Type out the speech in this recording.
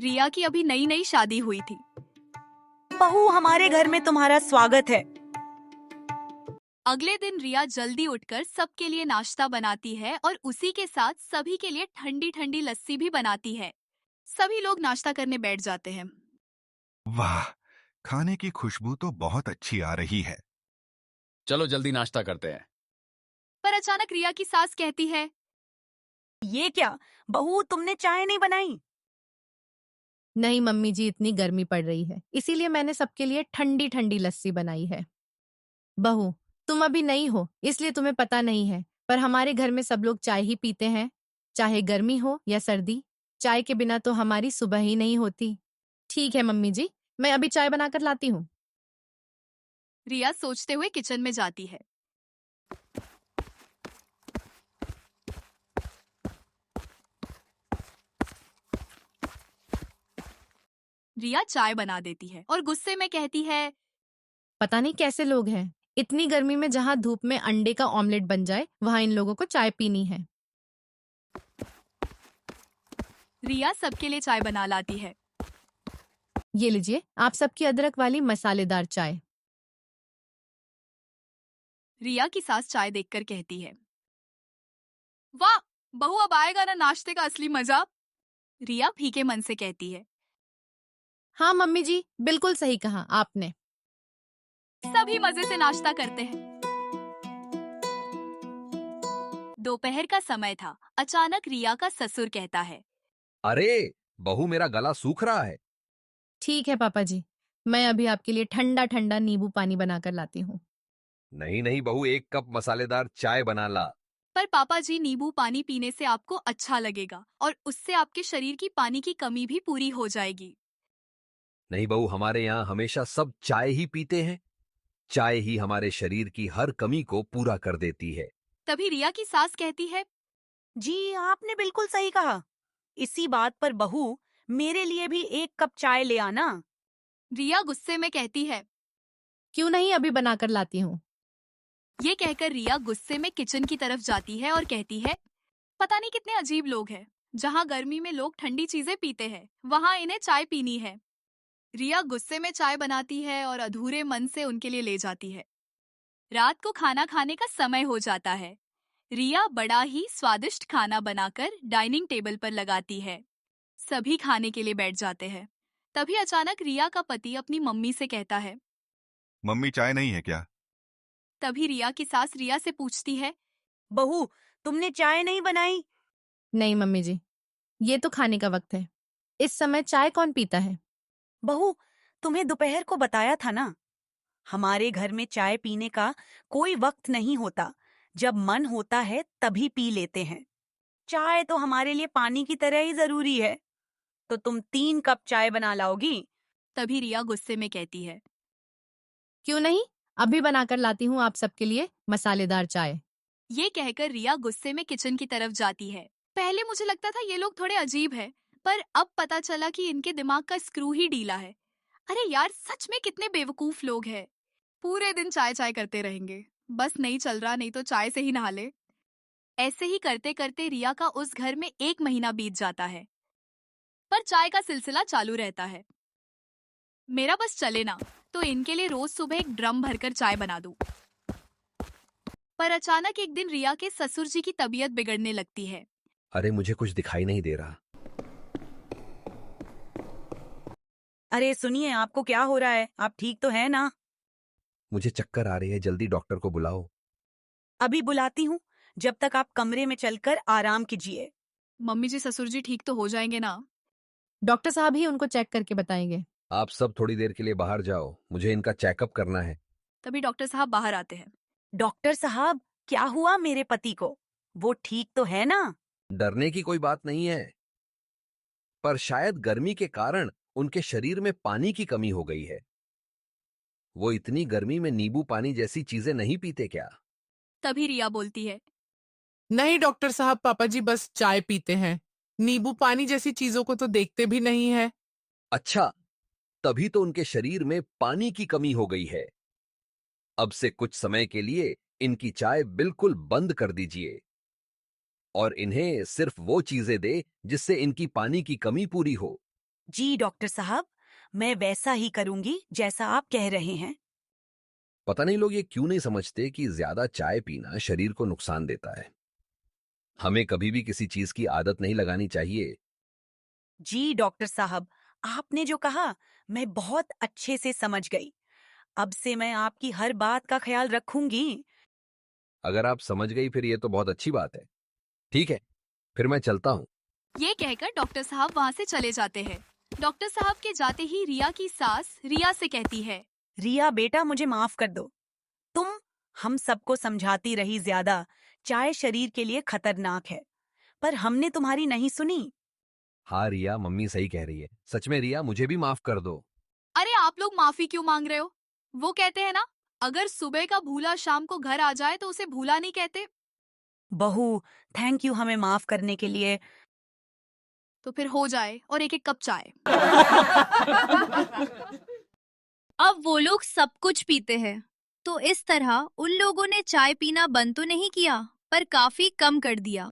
रिया की अभी नई नई शादी हुई थी। बहू, हमारे घर में तुम्हारा स्वागत है। अगले दिन रिया जल्दी उठकर सबके लिए नाश्ता बनाती है और उसी के साथ सभी के लिए ठंडी ठंडी लस्सी भी बनाती है। सभी लोग नाश्ता करने बैठ जाते हैं। वाह, खाने की खुशबू तो बहुत अच्छी आ रही है। चलो जल्दी नाश्ता करते हैं। पर अचानक रिया की सास कहती है, ये क्या बहू, तुमने चाय नहीं बनाई? नहीं मम्मी जी, इतनी गर्मी पड़ रही है इसीलिए मैंने सबके लिए ठंडी ठंडी लस्सी बनाई है। बहू, तुम अभी नई हो इसलिए तुम्हें पता नहीं है, पर हमारे घर में सब लोग चाय ही पीते हैं, चाहे गर्मी हो या सर्दी। चाय के बिना तो हमारी सुबह ही नहीं होती। ठीक है मम्मी जी, मैं अभी चाय बनाकर लाती हूँ। रिया सोचते हुए किचन में जाती है। रिया चाय बना देती है और गुस्से में कहती है, पता नहीं कैसे लोग हैं, इतनी गर्मी में जहाँ धूप में अंडे का ऑमलेट बन जाए वहां इन लोगों को चाय पीनी है। रिया सबके लिए चाय बना लाती है। ये लीजिए आप सबकी अदरक वाली मसालेदार चाय। रिया की सास चाय देखकर कहती है, वाह बहू, अब आएगा ना नाश्ते का असली मजा। रिया फीके मन से कहती है। हाँ मम्मी जी, बिल्कुल सही कहा आपने। सभी मजे से नाश्ता करते हैं। दोपहर का समय था। अचानक रिया का ससुर कहता है, अरे बहू, मेरा गला सूख रहा है। ठीक है पापा जी, मैं अभी आपके लिए ठंडा ठंडा नींबू पानी बनाकर लाती हूँ। नहीं नहीं बहू, 1 कप मसालेदार चाय बना ला। पर पापा जी, नींबू पानी पीने से आपको अच्छा लगेगा और उससे आपके शरीर की पानी की कमी भी पूरी हो जाएगी। नहीं बहू, हमारे यहाँ हमेशा सब चाय ही पीते हैं। चाय ही हमारे शरीर की हर कमी को पूरा कर देती है। तभी रिया की सास कहती है, जी, आपने बिल्कुल सही कहा। इसी बात पर बहू, मेरे लिए भी 1 कप चाय ले आना। रिया गुस्से में कहती है। क्यों नहीं, अभी बनाकर लाती हूँ। ये कहकर रिया गुस्से में किचन की तरफ जाती है और कहती है, पता नहीं कितने अजीब लोग हैं। जहाँ गर्मी में लोग ठंडी चीजें पीते हैं, वहाँ इन्हें चाय पीनी है। रिया गुस्से में चाय बनाती है और अधूरे मन से उनके लिए ले जाती है। रात को खाना खाने का समय हो जाता है। रिया बड़ा ही स्वादिष्ट खाना बनाकर डाइनिंग टेबल पर लगाती है। सभी खाने के लिए बैठ जाते हैं। तभी अचानक रिया का पति अपनी मम्मी से कहता है। मम्मी, चाय नहीं है क्या? तभी रिया की सास रिया से पूछती है, बहू, तुमने चाय नहीं बनाई? नहीं मम्मी जी, ये तो खाने का वक्त है, इस समय चाय कौन पीता है। बहू, तुम्हें दोपहर को बताया था ना, हमारे घर में चाय पीने का कोई वक्त नहीं होता। जब मन होता है तभी पी लेते हैं। चाय तो हमारे लिए पानी की तरह ही जरूरी है। तो तुम 3 कप चाय बना लाओगी? तभी रिया गुस्से में कहती है। क्यों नहीं, अभी बनाकर लाती हूँ आप सबके लिए मसालेदार चाय। ये कहकर रिया गुस्से में किचन की तरफ जाती है। पहले मुझे लगता था ये लोग थोड़े अजीब हैं, पर अब पता चला कि इनके दिमाग का स्क्रू ही ढीला है। अरे यार, सच में कितने बेवकूफ लोग हैं। पूरे दिन चाय चाय करते रहेंगे। बस नहीं चल रहा, नहीं तो चाय से ही नहा ले। ऐसे ही करते करते रिया का उस घर में 1 महीना बीत जाता है। पर चाय का सिलसिला चालू रहता है। मेरा बस चले ना, तो इनके लिए रोज सुबह एक ड्रम भरकर चाय बना दूं। पर अचानक एक दिन रिया के ससुर जी की तबीयत बिगड़ने लगती है। अरे मुझे कुछ दिखाई नहीं दे रहा। अरे सुनिए, आपको क्या हो रहा है? आप ठीक तो है ना? मुझे चक्कर आ रही है, जल्दी डॉक्टर को बुलाओ। अभी बुलाती हूँ। जब तक आप कमरे में चलकर आराम कीजिए। मम्मी जी, ससुर जी ठीक तो हो जाएंगे ना? डॉक्टर साहब ही उनको चेक करके बताएंगे। आप सब थोड़ी देर के लिए बाहर जाओ, मुझे इनका चेकअप करना है। तभी डॉक्टर साहब बाहर आते हैं। डॉक्टर साहब, क्या हुआ मेरे पति को? वो ठीक तो है ना? डरने की कोई बात नहीं है, पर शायद गर्मी के कारण उनके शरीर में पानी की कमी हो गई है। वो इतनी गर्मी में नींबू पानी जैसी चीजें नहीं पीते क्या? तभी रिया बोलती है। नहीं डॉक्टर साहब, पापा जी बस चाय पीते हैं, नींबू पानी जैसी चीजों को तो देखते भी नहीं है। अच्छा, तभी तो उनके शरीर में पानी की कमी हो गई है। अब से कुछ समय के लिए इनकी चाय बिल्कुल बंद कर दीजिए और इन्हें सिर्फ वो चीजें दे जिससे इनकी पानी की कमी पूरी हो। जी डॉक्टर साहब, मैं वैसा ही करूंगी जैसा आप कह रहे हैं। पता नहीं लोग ये क्यों नहीं समझते कि ज्यादा चाय पीना शरीर को नुकसान देता है। हमें कभी भी किसी चीज की आदत नहीं लगानी चाहिए। जी डॉक्टर साहब, आपने जो कहा मैं बहुत अच्छे से समझ गई। अब से मैं आपकी हर बात का ख्याल रखूंगी। अगर आप समझ गई फिर ये तो बहुत अच्छी बात है। ठीक है, फिर मैं चलता हूँ। ये कहकर डॉक्टर साहब वहाँ से चले जाते हैं। डॉक्टर साहब के जाते ही रिया की सास रिया से कहती है, रिया बेटा, मुझे माफ कर दो। तुम हम सबको समझाती रही ज्यादा, चाय शरीर के लिए खतरनाक है, पर हमने तुम्हारी नहीं सुनी। हाँ रिया, मम्मी सही कह रही है। सच में रिया, मुझे भी माफ कर दो। अरे आप लोग माफी क्यों मांग रहे हो? वो कहते हैं ना, अगर सुबह का भूला शाम को घर आ जाए तो उसे भूला नहीं कहते। बहू, थैंक यू हमें माफ करने के लिए। तो फिर हो जाए और एक एक कप चाय। अब वो लोग सब कुछ पीते हैं। तो इस तरह उन लोगों ने चाय पीना बंद तो नहीं किया, पर काफी कम कर दिया।